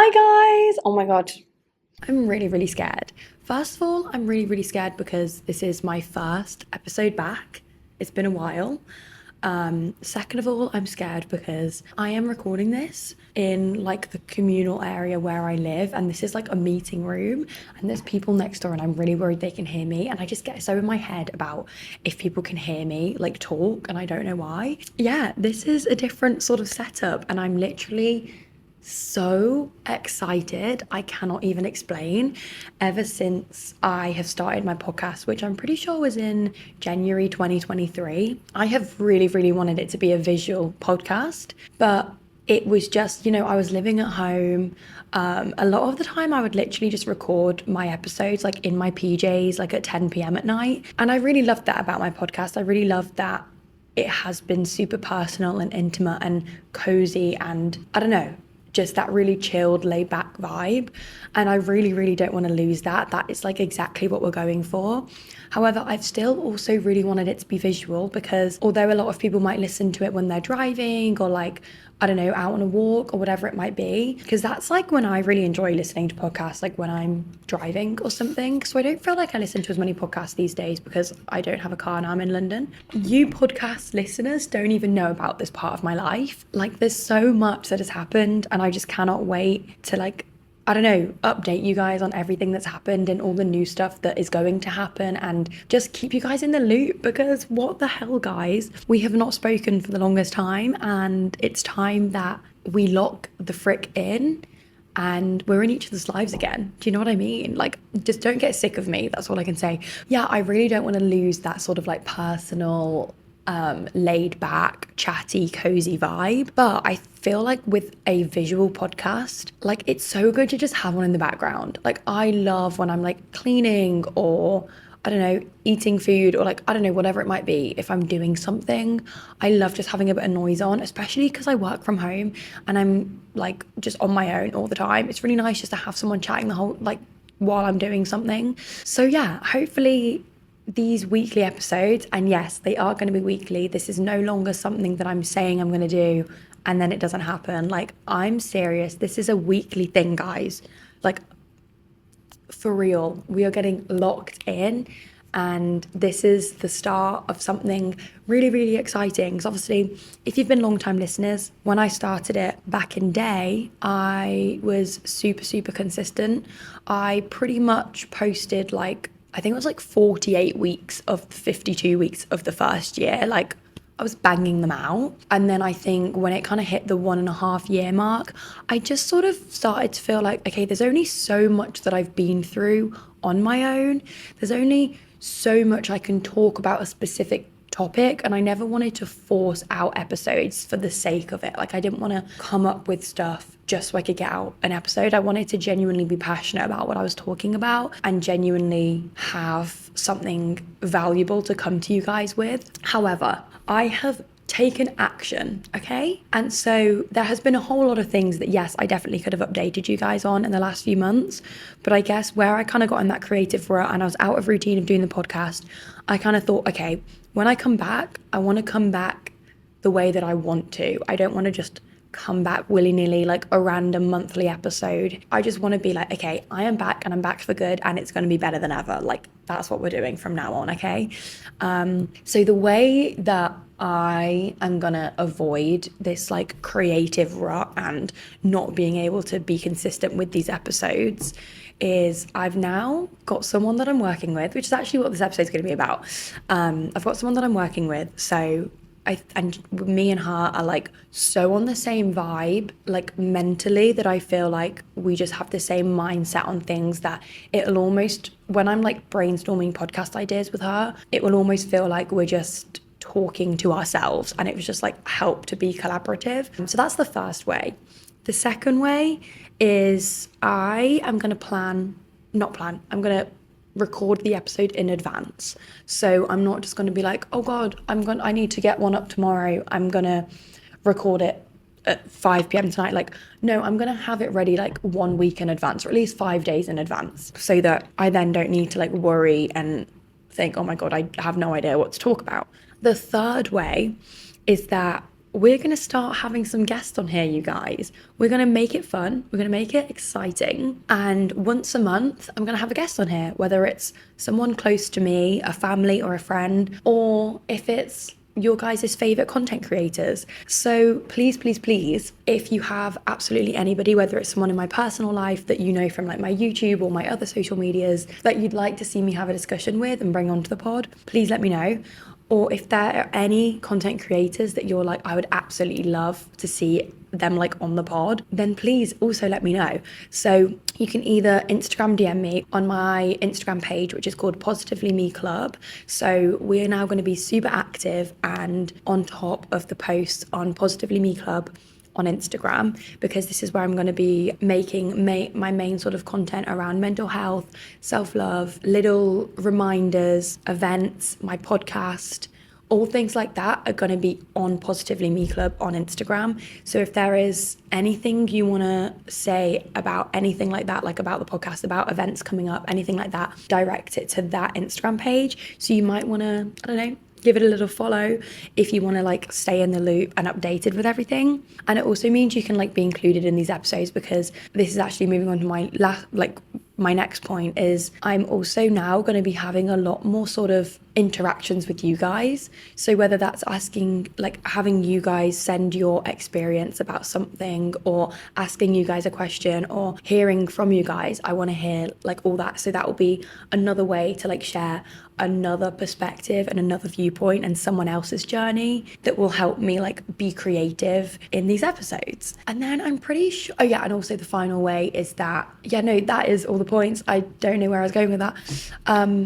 Hi guys! Oh my god, I'm really scared. First of all, I'm really scared because this is my first episode back. It's been a while. Second of all, I'm scared because I am recording this in like the communal area where I live, and this is like a meeting room and there's people next door, and I'm really worried they can hear me, and I just get so in my head about if people can hear me like talk, and I don't know why. Yeah, this is a different sort of setup and I'm literally so excited. I cannot even explain. Ever since I have started my podcast, which I'm pretty sure was in January 2023, I have really wanted it to be a visual podcast, but it was just, I was living at home. A lot of the time I would literally just record my episodes like in my PJs, like at 10 p.m. at night. And I really loved that about my podcast. I really loved that it has been super personal and intimate and cozy, and I don't know, just that really chilled, laid back vibe. And I really don't want to lose that. That is like exactly what we're going for. However, I've still also really wanted it to be visual, because although a lot of people might listen to it when they're driving or like, I don't know, out on a walk or whatever it might be, because that's like when I really enjoy listening to podcasts, like when I'm driving or something. So I don't feel like I listen to as many podcasts these days because I don't have a car and I'm in London. You podcast listeners don't even know about this part of my life. Like there's so much that has happened, and I just cannot wait to like, I don't know, update you guys on everything that's happened and all the new stuff that is going to happen, and just keep you guys in the loop, because what the hell, guys? We have not spoken for the longest time, and it's time that we lock the frick in and we're in each other's lives again. Do you know what I mean? Like, just don't get sick of me. That's all I can say. Yeah, I really don't want to lose that sort of like personal, laid back, chatty, cozy vibe. But I feel like with a visual podcast, like it's so good to just have one in the background. Like I love when I'm like cleaning or I don't know, eating food, or like, I don't know, whatever it might be. If I'm doing something, I love just having a bit of noise on, especially because I work from home and I'm like just on my own all the time. It's really nice just to have someone chatting the whole, like while I'm doing something. So yeah, hopefully these weekly episodes, and yes, they are going to be weekly. This is no longer something that I'm saying I'm going to do and then it doesn't happen. Like, I'm serious. This is a weekly thing, guys. Like, for real, we are getting locked in, and this is the start of something really exciting. Because obviously, if you've been long-time listeners, when I started it back in day, I was super consistent. I pretty much posted like, I think it was like 48 weeks of the 52 weeks of the first year. Like, I was banging them out. And then I think when it kind of hit the 1.5 year mark, I just sort of started to feel like, okay, there's only so much that I've been through on my own. There's only so much I can talk about a specific topic, and I never wanted to force out episodes for the sake of it. Like, I didn't want to come up with stuff just so I could get out an episode. I wanted to genuinely be passionate about what I was talking about and genuinely have something valuable to come to you guys with. However, I have taken action, okay? And so there has been a whole lot of things that, yes, I definitely could have updated you guys on in the last few months, but I guess where I kind of got in that creative rut and I was out of routine of doing the podcast, I kind of thought, okay, when I come back, I want to come back the way that I want to. I don't want to just come back willy-nilly like a random monthly episode. I just want to be like, okay, I am back and I'm back for good, and it's going to be better than ever. Like, that's what we're doing from now on, okay? So the way that I am gonna avoid this like creative rut and not being able to be consistent with these episodes is I've now got someone that I'm working with, which is actually what this episode is going to be about. I've got someone that I'm working with, so and me and her are like so on the same vibe, like mentally, that I feel like we just have the same mindset on things, that it'll almost, when I'm like brainstorming podcast ideas with her, it will almost feel like we're just talking to ourselves, and it was just like help to be collaborative. So that's the first way. The second way is I am going to I'm going to record the episode in advance. So I'm not just going to be like, oh God, I need to get one up tomorrow, I'm going to record it at 5 p.m. tonight. Like, no, I'm going to have it ready like 1 week in advance, or at least 5 days in advance, so that I then don't need to like worry and think, oh my God, I have no idea what to talk about. The third way is that we're going to start having some guests on here, you guys. We're going to make it fun. We're going to make it exciting. And once a month, I'm going to have a guest on here, whether it's someone close to me, a family or a friend, or if it's your guys' favorite content creators. So please, please, please, if you have absolutely anybody, whether it's someone in my personal life that you know from like my YouTube or my other social medias that you'd like to see me have a discussion with and bring onto the pod, please let me know. Or if there are any content creators that you're like, I would absolutely love to see them like on the pod, then please also let me know. So you can either Instagram DM me on my Instagram page, which is called Positively Me Club. So we're now going to be super active and on top of the posts on Positively Me Club on Instagram, because this is where I'm going to be making my main sort of content around mental health, self-love, little reminders, events, my podcast, all things like that are going to be on Positively Me Club on Instagram. So if there is anything you want to say about anything like that, like about the podcast, about events coming up, anything like that, direct it to that Instagram page. So you might want to, I don't know, give it a little follow if you want to like stay in the loop and updated with everything. And it also means you can like be included in these episodes, because this is actually moving on to my next point is I'm also now going to be having a lot more sort of interactions with you guys. So whether that's asking, like having you guys send your experience about something, or asking you guys a question, or hearing from you guys, I want to hear like all that. So that will be another way to like share another perspective and another viewpoint and someone else's journey that will help me like be creative in these episodes. And then I'm pretty sure, oh yeah, and also the final way is that, yeah, no, that is all the points. I don't know where I was going with that.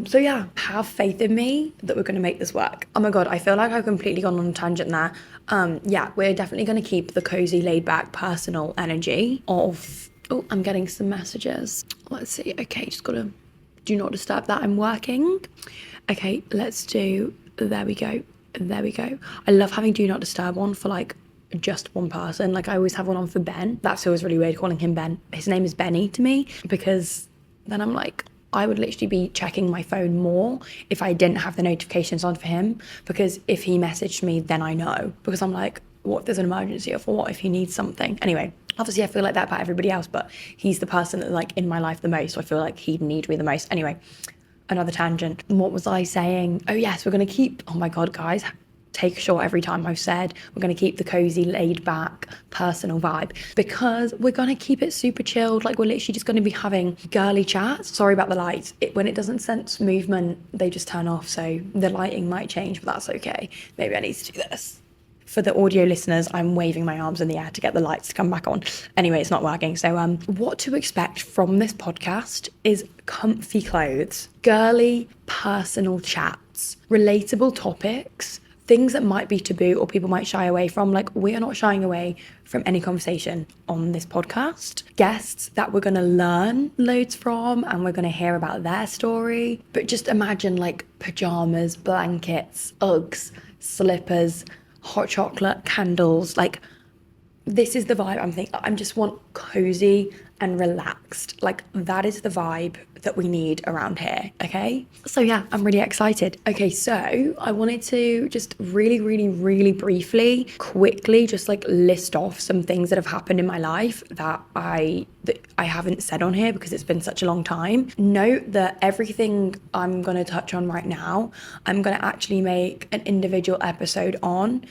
So yeah, have faith in me that we're going to make this work. Oh my God, I feel like I've completely gone on a tangent there. Yeah, we're definitely going to keep the cozy, laid back, personal energy of, oh, I'm getting some messages. Let's see. Okay, just got to do not disturb that. I'm working. Okay, let's do, there we go. I love having do not disturb on for like just one person. Like I always have one on for Ben. That's always really weird calling him Ben. His name is Benny to me, because then I'm like, I would literally be checking my phone more if I didn't have the notifications on for him, because if he messaged me, then I know, because I'm like, what if there's an emergency, or what if he needs something? Anyway, obviously I feel like that about everybody else, but he's the person that like in my life the most, so I feel like he'd need me the most. Anyway, another tangent. What was I saying? Oh yes, we're going to keep, oh my God, guys, take a shot every time I've said we're going to keep the cozy, laid back, personal vibe, because we're going to keep it super chilled. Like we're literally just going to be having girly chats. Sorry about the lights. When it doesn't sense movement, they just turn off. So the lighting might change, but that's okay. Maybe I need to do this. For the audio listeners, I'm waving my arms in the air to get the lights to come back on. Anyway, it's not working. So what to expect from this podcast is comfy clothes, girly, personal chats, relatable topics, things that might be taboo or people might shy away from. Like we are not shying away from any conversation on this podcast. Guests that we're going to learn loads from, and we're going to hear about their story. But just imagine like pajamas, blankets, Uggs, slippers, hot chocolate, candles. Like this is the vibe I'm thinking. I just want cozy and relaxed. Like that is the vibe that we need around here. Okay, so yeah, I'm really excited. Okay, so I wanted to just really briefly, quickly just like list off some things that have happened in my life that I haven't said on here because it's been such a long time. Note that everything I'm going to touch on right now, I'm going to actually make an individual episode on,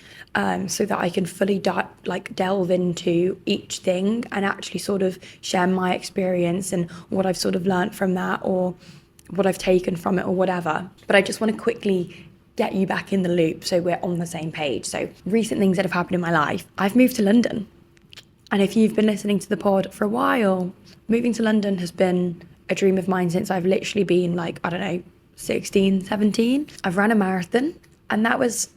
so that I can fully delve into each thing and actually sort of share my experience and what I've sort of learned from that, or what I've taken from it, or whatever. But I just want to quickly get you back in the loop so we're on the same page. So recent things that have happened in my life. I've moved to London. And if you've been listening to the pod for a while, moving to London has been a dream of mine since I've literally been like, I don't know, 16, 17. I've ran a marathon, and that was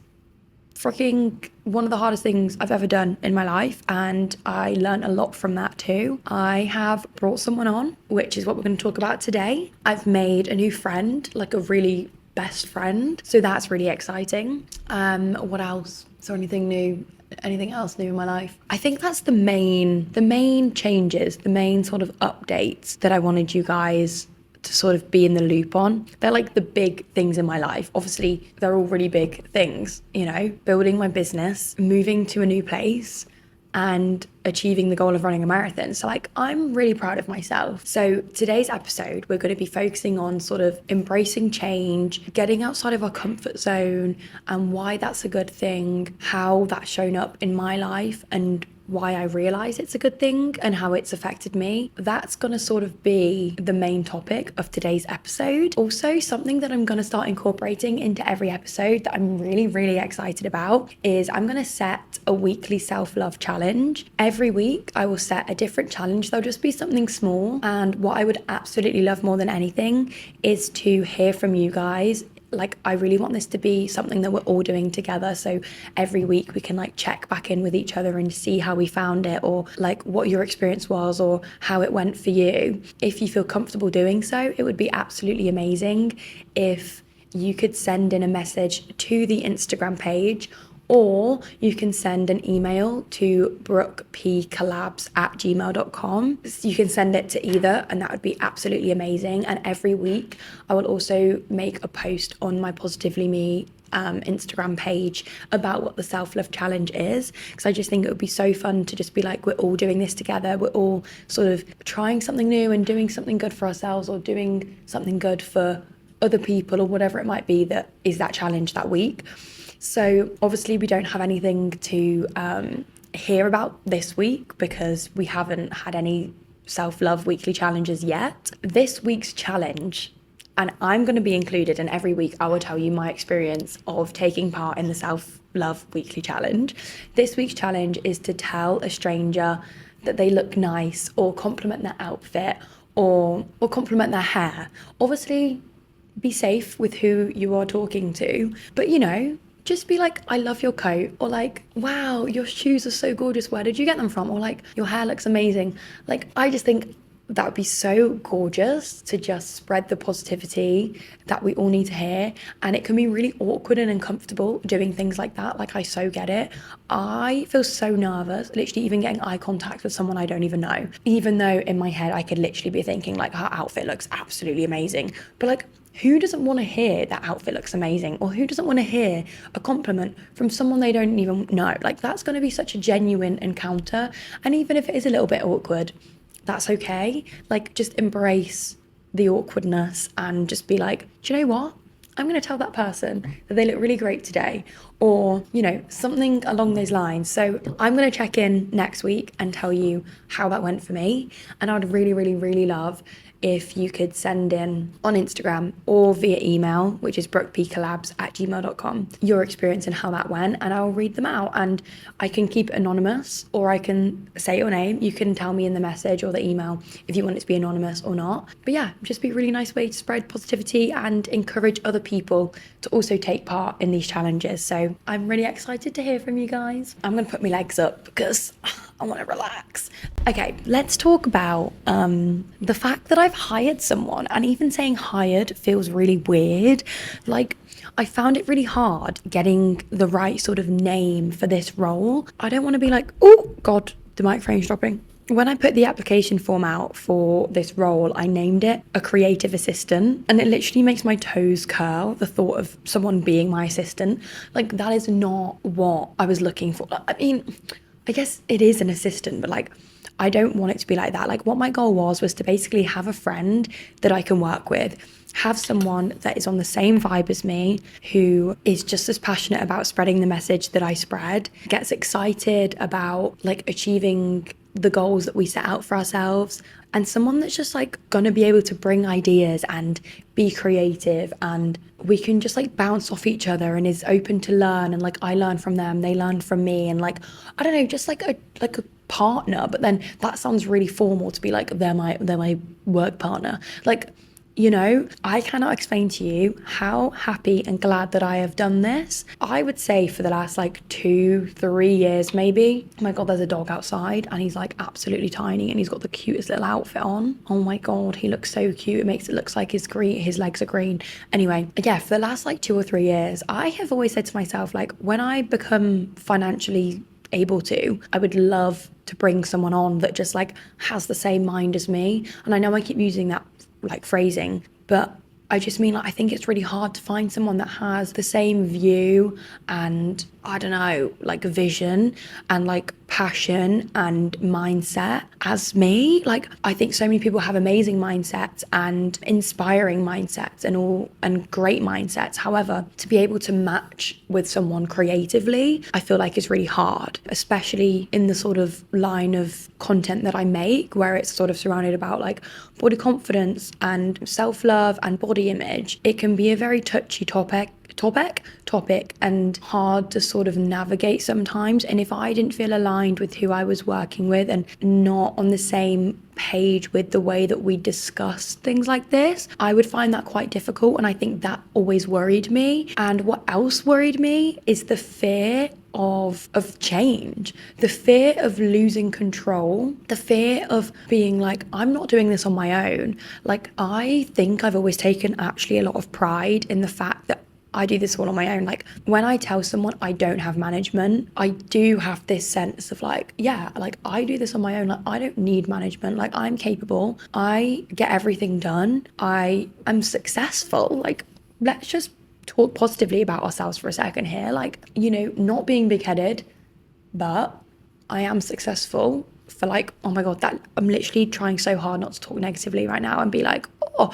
freaking one of the hardest things I've ever done in my life, and I learned a lot from that too. I have brought someone on, which is what we're going to talk about today. I've made a new friend, like a really best friend, so that's really exciting. What else? Is there anything else new in my life? I think that's the main changes, the main sort of updates that I wanted you guys to sort of be in the loop on. They're like the big things in my life. Obviously, they're all really big things, you know, building my business, moving to a new place, and achieving the goal of running a marathon. So like, I'm really proud of myself. So today's episode, we're going to be focusing on sort of embracing change, getting outside of our comfort zone, and why that's a good thing, how that's shown up in my life, and why I realise it's a good thing and how it's affected me. That's going to sort of be the main topic of today's episode. Also, something that I'm going to start incorporating into every episode that I'm really, really excited about is I'm going to set a weekly self-love challenge. Every week, I will set a different challenge. There'll just be something small. And what I would absolutely love more than anything is to hear from you guys. Like, I really want this to be something that we're all doing together. So every week we can like check back in with each other and see how we found it, or like what your experience was or how it went for you. If you feel comfortable doing so, it would be absolutely amazing if you could send in a message to the Instagram page, or you can send an email to brookpcollabs@gmail.com. You can send it to either, and that would be absolutely amazing. And every week I will also make a post on my Positively Me Instagram page about what the self-love challenge is, because I just think it would be so fun to just be like, we're all doing this together, we're all sort of trying something new and doing something good for ourselves, or doing something good for other people, or whatever it might be that is that challenge that week. So obviously we don't have anything to hear about this week because we haven't had any self-love weekly challenges yet. This week's challenge, and I'm going to be included, and every week I will tell you my experience of taking part in the self-love weekly challenge. This week's challenge is to tell a stranger that they look nice, or compliment their outfit, or compliment their hair. Obviously, be safe with who you are talking to, but you know, just be like, I love your coat, or like, wow, your shoes are so gorgeous, where did you get them from? Or like, your hair looks amazing. Like, I just think that would be so gorgeous to just spread the positivity that we all need to hear. And it can be really awkward and uncomfortable doing things like that. Like, I so get it. I feel so nervous, literally even getting eye contact with someone I don't even know, even though in my head I could literally be thinking like, her outfit looks absolutely amazing. But like, who doesn't want to hear that outfit looks amazing? Or who doesn't want to hear a compliment from someone they don't even know? Like, that's going to be such a genuine encounter. And even if it is a little bit awkward, that's okay. Like, just embrace the awkwardness and just be like, do you know what? I'm going to tell that person that they look really great today, or, you know, something along those lines. So I'm going to check in next week and tell you how that went for me. And I would really, really, really love if you could send in on Instagram or via email, which is brookpcollabs@gmail.com, your experience and how that went, and I'll read them out. And I can keep it anonymous, or I can say your name. You can tell me in the message or the email if you want it to be anonymous or not. But yeah, just be a really nice way to spread positivity and encourage other people to also take part in these challenges. So I'm really excited to hear from you guys. I'm gonna put my legs up because I want to relax. Okay, let's talk about the fact that I've hired someone, and even saying hired feels really weird. Like, I found it really hard getting the right sort of name for this role. I don't want to be like, oh God, the microphone's dropping. When I put the application form out for this role, I named it a creative assistant, and it literally makes my toes curl, the thought of someone being my assistant. Like, that is not what I was looking for. I mean, I guess it is an assistant, but like, I don't want it to be like that. Like, what my goal was to basically have a friend that I can work with, have someone that is on the same vibe as me, who is just as passionate about spreading the message that I spread, gets excited about like achieving the goals that we set out for ourselves, and someone that's just like gonna be able to bring ideas and be creative, and we can just like bounce off each other, and is open to learn, and like I learn from them, they learn from me, and like, I don't know, just like a partner. But then that sounds really formal to be like, they're my work partner. Like, you know, I cannot explain to you how happy and glad that I have done this. I would say for the last like 2-3 years maybe. Oh my God, there's a dog outside, and he's like absolutely tiny, and he's got the cutest little outfit on. Oh my God, he looks so cute. It makes it look like his legs are green. Anyway, yeah, for the last like 2 or 3 years, I have always said to myself, like, when I become financially able to, I would love to bring someone on that just like has the same mind as me. And I know I keep using that like phrasing, but I just mean like I think it's really hard to find someone that has the same view and I don't know, like vision and like passion and mindset as me. Like I think so many people have amazing mindsets and inspiring mindsets and great mindsets. However, to be able to match with someone creatively, I feel like is really hard, especially in the sort of line of content that I make where it's sort of surrounded about like body confidence and self-love and body image. It can be a very touchy topic and hard to sort of navigate sometimes. And if I didn't feel aligned with who I was working with and not on the same page with the way that we discuss things like this, I would find that quite difficult. And I think that always worried me. And what else worried me is the fear of change, the fear of losing control, the fear of being like, I'm not doing this on my own. Like, I think I've always taken actually a lot of pride in the fact that I do this all on my own. Like when I tell someone I don't have management, I do have this sense of like, yeah, like I do this on my own. Like I don't need management. Like I'm capable. I get everything done. I am successful. Like let's just talk positively about ourselves for a second here. Like, you know, not being big-headed, but I am successful for like, oh my God, that I'm literally trying so hard not to talk negatively right now and be like, oh,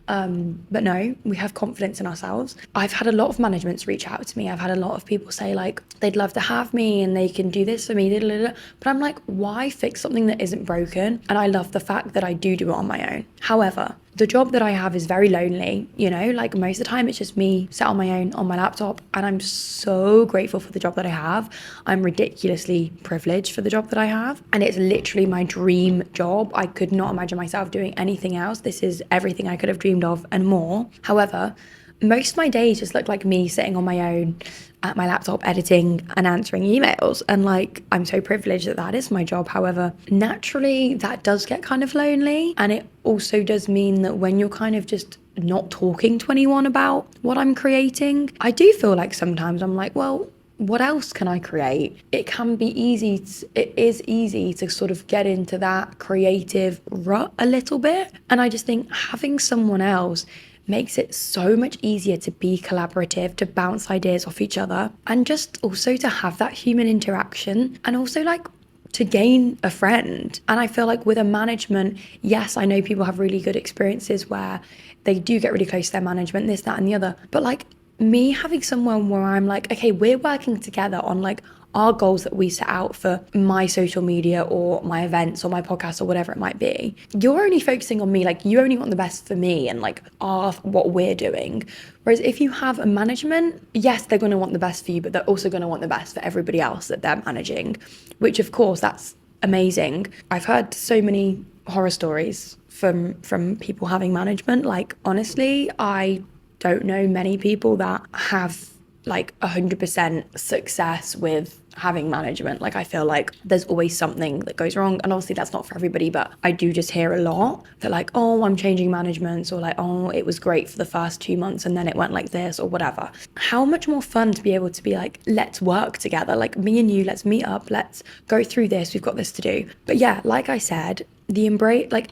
but no, we have confidence in ourselves. I've had a lot of managements reach out to me. I've had a lot of people say like, they'd love to have me and they can do this for me, but I'm like, why fix something that isn't broken? And I love the fact that I do it on my own. However, the job that I have is very lonely, you know, like most of the time it's just me sat on my own on my laptop, and I'm so grateful for the job that I have. I'm ridiculously privileged for the job that I have, and it's literally my dream job. I could not imagine myself doing anything else. This is everything I could have dreamed of and more. However, most of my days just look like me sitting on my own at my laptop editing and answering emails, and like I'm so privileged that that is my job. However, naturally that does get kind of lonely, and it also does mean that when you're kind of just not talking to anyone about what I'm creating, I do feel like sometimes I'm like, well, what else can I create? It can be easy, it is easy to sort of get into that creative rut a little bit, and I just think having someone else makes it so much easier to be collaborative, to bounce ideas off each other, and just also to have that human interaction, and also like to gain a friend. And I feel like with a management, yes, I know people have really good experiences where they do get really close to their management, this, that, and the other. But like me having someone where I'm like, okay, we're working together on like our goals that we set out for my social media or my events or my podcast or whatever it might be. You're only focusing on me, like you only want the best for me and like what we're doing. Whereas if you have a management, yes, they're going to want the best for you, but they're also going to want the best for everybody else that they're managing, which of course that's amazing. I've heard so many horror stories from people having management. Like honestly, I don't know many people that have like 100% success with having management. Like I feel like there's always something that goes wrong, and obviously that's not for everybody, but I do just hear a lot that like, oh, I'm changing managements, or like, oh, it was great for the first 2 months and then it went like this or whatever. How much more fun to be able to be like, let's work together, like me and you, let's meet up, let's go through this, we've got this to do. But yeah, like I said, the embrace like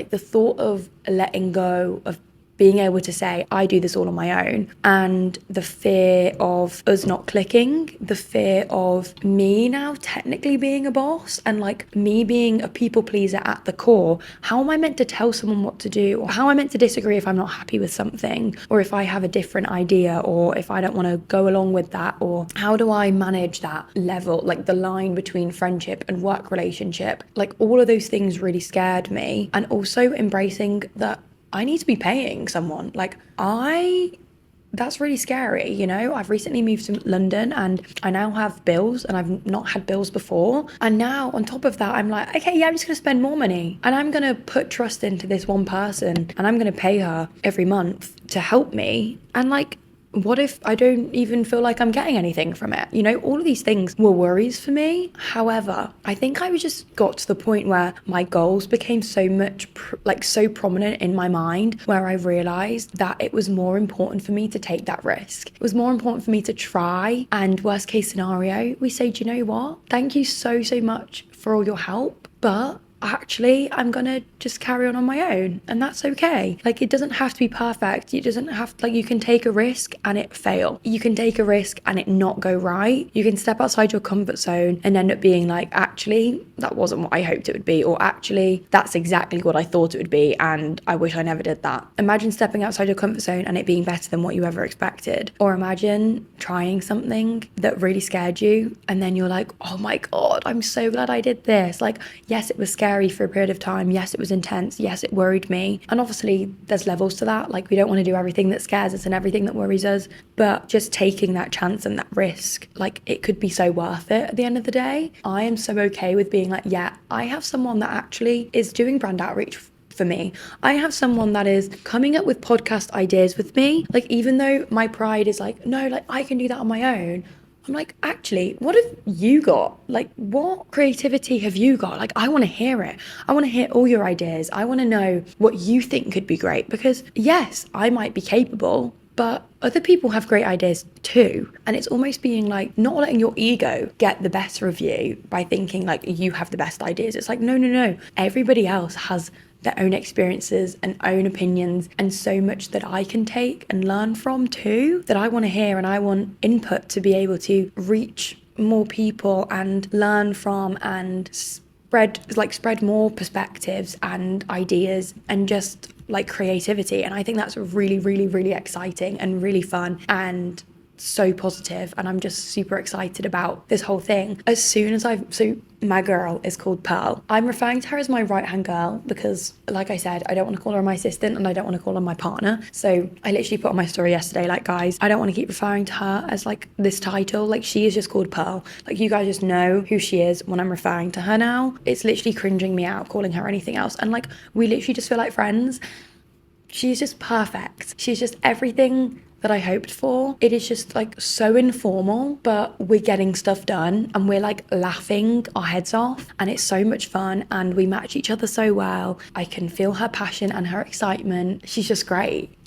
the thought of letting go of being able to say, I do this all on my own, and the fear of us not clicking, the fear of me now technically being a boss and like me being a people pleaser at the core. How am I meant to tell someone what to do? Or how am I meant to disagree if I'm not happy with something, or if I have a different idea, or if I don't want to go along with that? Or how do I manage that level, like the line between friendship and work relationship? Like all of those things really scared me. And also embracing that I need to be paying someone. Like that's really scary, you know? I've recently moved to London and I now have bills, and I've not had bills before. And now on top of that, I'm like, okay, yeah, I'm just gonna spend more money, and I'm gonna put trust into this one person, and I'm gonna pay her every month to help me. And like, what if I don't even feel like I'm getting anything from it? You know, all of these things were worries for me. However, I think I just got to the point where my goals became so much so prominent in my mind, where I realized that it was more important for me to take that risk. It was more important for me to try, and worst case scenario, we say, do you know what? Thank you so much for all your help, but actually, I'm gonna just carry on my own, and that's okay. Like, it doesn't have to be perfect. It doesn't have to, like, you can take a risk and it fail. You can take a risk and it not go right. You can step outside your comfort zone and end up being like, actually, that wasn't what I hoped it would be, or actually, that's exactly what I thought it would be, and I wish I never did that. Imagine stepping outside your comfort zone and it being better than what you ever expected. Or imagine trying something that really scared you, and then you're like, oh my God, I'm so glad I did this. Like, yes, it was scary for a period of time. Yes, it was intense. Yes, it worried me. And obviously there's levels to that. Like, we don't want to do everything that scares us and everything that worries us, but just taking that chance and that risk, like, it could be so worth it at the end of the day. I am so okay with being like, yeah, I have someone that actually is doing brand outreach for me. I have someone that is coming up with podcast ideas with me. Like, even though my pride is like, no, like, I can do that on my own, I'm like, actually, what have you got? Like, what creativity have you got? Like, I want to hear it. I want to hear all your ideas. I want to know what you think could be great, because yes, I might be capable, but other people have great ideas too. And it's almost being like, not letting your ego get the better of you by thinking like you have the best ideas. It's like, no. Everybody else has their own experiences and own opinions, and so much that I can take and learn from too, that I want to hear, and I want input to be able to reach more people and learn from and spread more perspectives and ideas and just like creativity. And I think that's really, really, really exciting and really fun and so positive, and I'm just super excited about this whole thing. As soon as so my girl is called Pearl. I'm referring to her as my right-hand girl because, like I said, I don't want to call her my assistant and I don't want to call her my partner. So I literally put on my story yesterday, like, guys, I don't want to keep referring to her as like this title. Like, she is just called Pearl. Like, you guys just know who she is when I'm referring to her now. It's literally cringing me out calling her anything else. And like, we literally just feel like friends. She's just perfect. She's just everything that I hoped for. It is just like so informal, but we're getting stuff done and we're like laughing our heads off, and it's so much fun, and we match each other so well. I can feel her passion and her excitement. She's just great.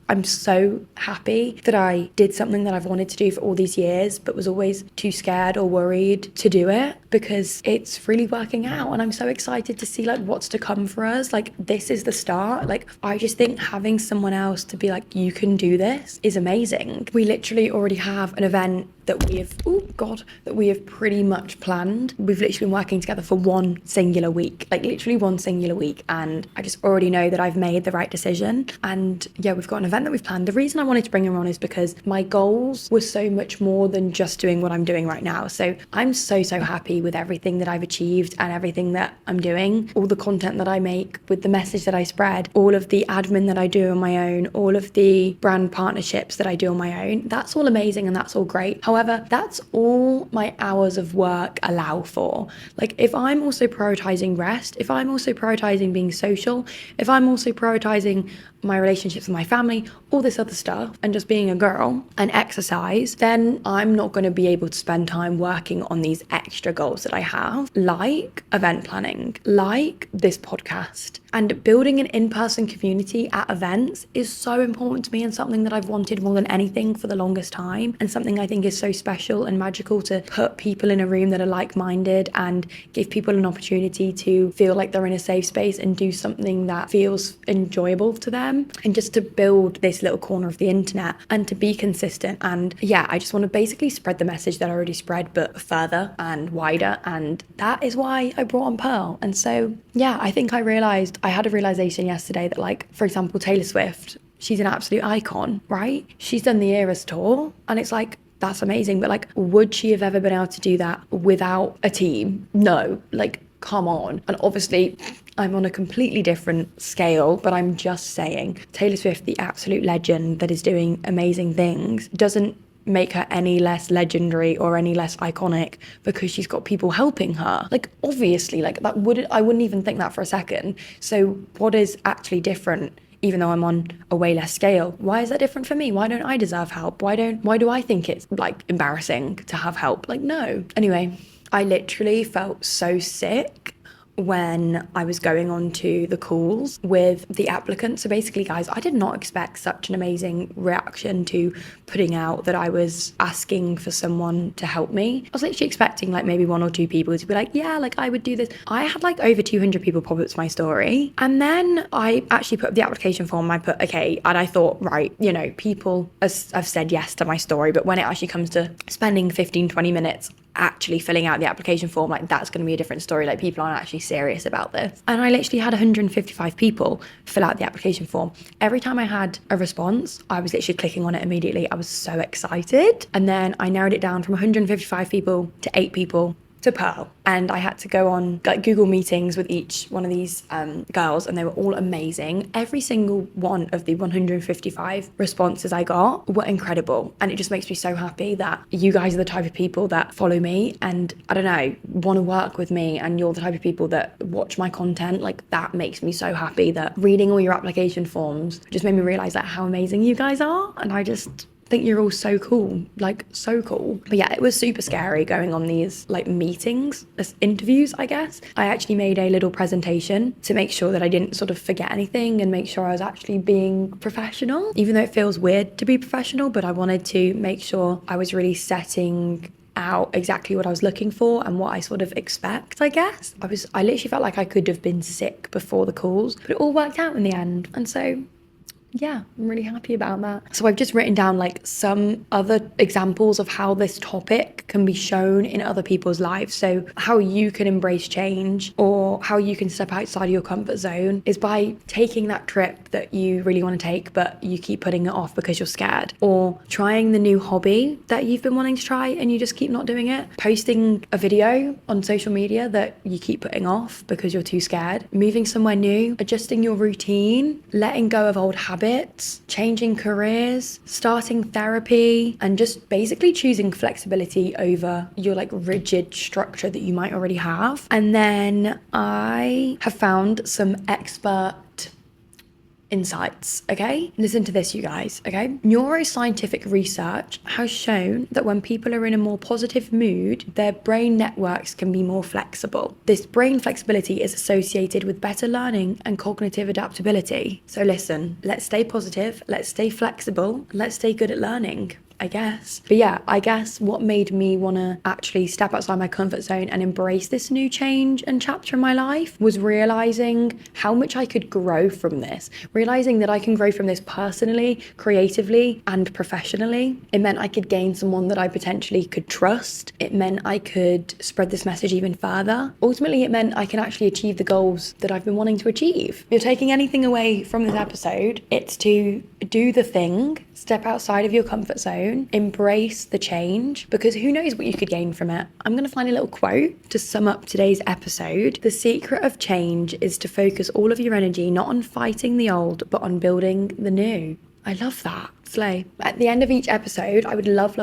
I'm so happy that I did something that I've wanted to do for all these years, but was always too scared or worried to do it, because it's really working out. And I'm so excited to see like what's to come for us. Like, this is the start. Like, I just think having someone else to be like, you can do this, is amazing. We literally already have an event that we have pretty much planned. We've literally been working together for one singular week, like literally one singular week. And I just already know that I've made the right decision. And yeah, we've got an event that we've planned. The reason I wanted to bring her on is because my goals were so much more than just doing what I'm doing right now. So I'm so happy with everything that I've achieved and everything that I'm doing, all the content that I make, with the message that I spread, all of the admin that I do on my own, all of the brand partnerships that I do on my own. That's all amazing and that's all great. However, that's all my hours of work allow for. Like, if I'm also prioritizing rest, if I'm also prioritizing being social, if I'm also prioritizing my relationships with my family, all this other stuff, and just being a girl and exercise, then I'm not going to be able to spend time working on these extra goals that I have, like event planning, like this podcast. And building an in-person community at events is so important to me, and something that I've wanted more than anything for the longest time, and something I think is so special and magical, to put people in a room that are like-minded and give people an opportunity to feel like they're in a safe space and do something that feels enjoyable to them, and just to build this little corner of the internet and to be consistent. And yeah, I just want to basically spread the message that I already spread, but further and wider. And that is why I brought on Pearl. And so yeah, I think I had a realization yesterday that, like, for example, Taylor Swift, she's an absolute icon, right? She's done the Eras tour, and it's like, that's amazing. But like, would she have ever been able to do that without a team? No, like, come on. And obviously I'm on a completely different scale, but I'm just saying, Taylor Swift, the absolute legend that is doing amazing things, doesn't make her any less legendary or any less iconic because she's got people helping her. Like, obviously, like, I wouldn't even think that for a second. So what is actually different? Even though I'm on a way less scale, why is that different for me? Why don't I deserve help? Why do I think it's like embarrassing to have help? Like, no. Anyway, I literally felt so sick when I was going on to the calls with the applicants. So basically, guys, I did not expect such an amazing reaction to putting out that I was asking for someone to help me. I was literally expecting like maybe 1 or 2 people to be like, yeah, like I would do this. I had like over 200 people pop up to my story. And then I actually put up the application form. I put, okay, and I thought, right, you know, people have said yes to my story, but when it actually comes to spending 15-20 minutes actually filling out the application form, like that's going to be a different story. Like people aren't actually serious about this. And I literally had 155 people fill out the application form. Every time I had a response, I was literally clicking on it immediately. I was so excited. And then I narrowed it down from 155 people to 8 people to Pearl. And I had to go on like Google meetings with each one of these girls, and they were all amazing. Every single one of the 155 responses I got were incredible. And it just makes me so happy that you guys are the type of people that follow me and, I don't know, want to work with me, and you're the type of people that watch my content. Like that makes me so happy that reading all your application forms just made me realize that how amazing you guys are. And I just think you're all so cool, like so cool. But yeah, it was super scary going on these like meetings, as interviews, I guess. I actually made a little presentation to make sure that I didn't sort of forget anything and make sure I was actually being professional, even though it feels weird to be professional. But I wanted to make sure I was really setting out exactly what I was looking for and what I sort of expect, I guess. I literally felt like I could have been sick before the calls, but it all worked out in the end. And so yeah, I'm really happy about that. So I've just written down like some other examples of how this topic can be shown in other people's lives. So how you can embrace change, or how you can step outside of your comfort zone, is by taking that trip that you really want to take, but you keep putting it off because you're scared, or trying the new hobby that you've been wanting to try and you just keep not doing it, posting a video on social media that you keep putting off because you're too scared, moving somewhere new, adjusting your routine, letting go of old habits, changing careers, starting therapy, and just basically choosing flexibility over your like rigid structure that you might already have. And then I have found some expert insights, okay? Listen to this, you guys, okay? Neuroscientific research has shown that when people are in a more positive mood, their brain networks can be more flexible. This brain flexibility is associated with better learning and cognitive adaptability. So listen, let's stay positive, let's stay flexible, let's stay good at learning, I guess. But yeah, I guess what made me want to actually step outside my comfort zone and embrace this new change and chapter in my life was realizing how much I could grow from this, realizing that I can grow from this personally, creatively, and professionally. It meant I could gain someone that I potentially could trust. It meant I could spread this message even further. Ultimately, it meant I can actually achieve the goals that I've been wanting to achieve. If you're taking anything away from this episode, it's to do the thing, step outside of your comfort zone, embrace the change, because who knows what you could gain from it. I'm going to find a little quote to sum up today's episode. The secret of change is to focus all of your energy not on fighting the old, but on building the new. I love that. Slay. At the end of each episode, I would love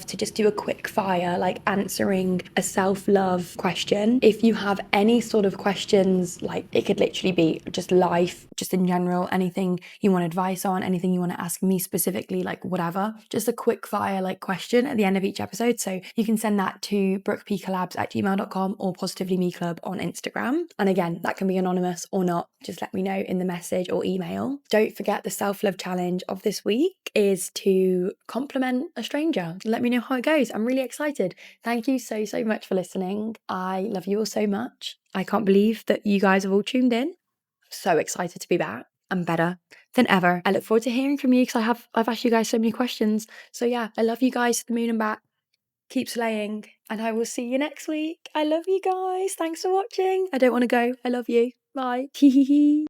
to just do a quick fire, like answering a self-love question. If you have any sort of questions, like it could literally be just life, just in general, anything you want advice on, anything you want to ask me specifically, like whatever, just a quick fire like question at the end of each episode. So you can send that to brookepcollabs@gmail.com or Positively Me Club on Instagram. And again, that can be anonymous or not. Just let me know in the message or email. Don't forget the self-love challenge of this week is to compliment a stranger. Let me know how it goes. I'm really excited. Thank you so much for listening. I love you all so much. I can't believe that you guys have all tuned in. I'm so excited to be back. I'm better than ever. I look forward to hearing from you because I've asked you guys so many questions. So yeah, I love you guys to the moon and back. Keep slaying, and I will see you next week. I love you guys. Thanks for watching. I don't want to go. I love you. Bye.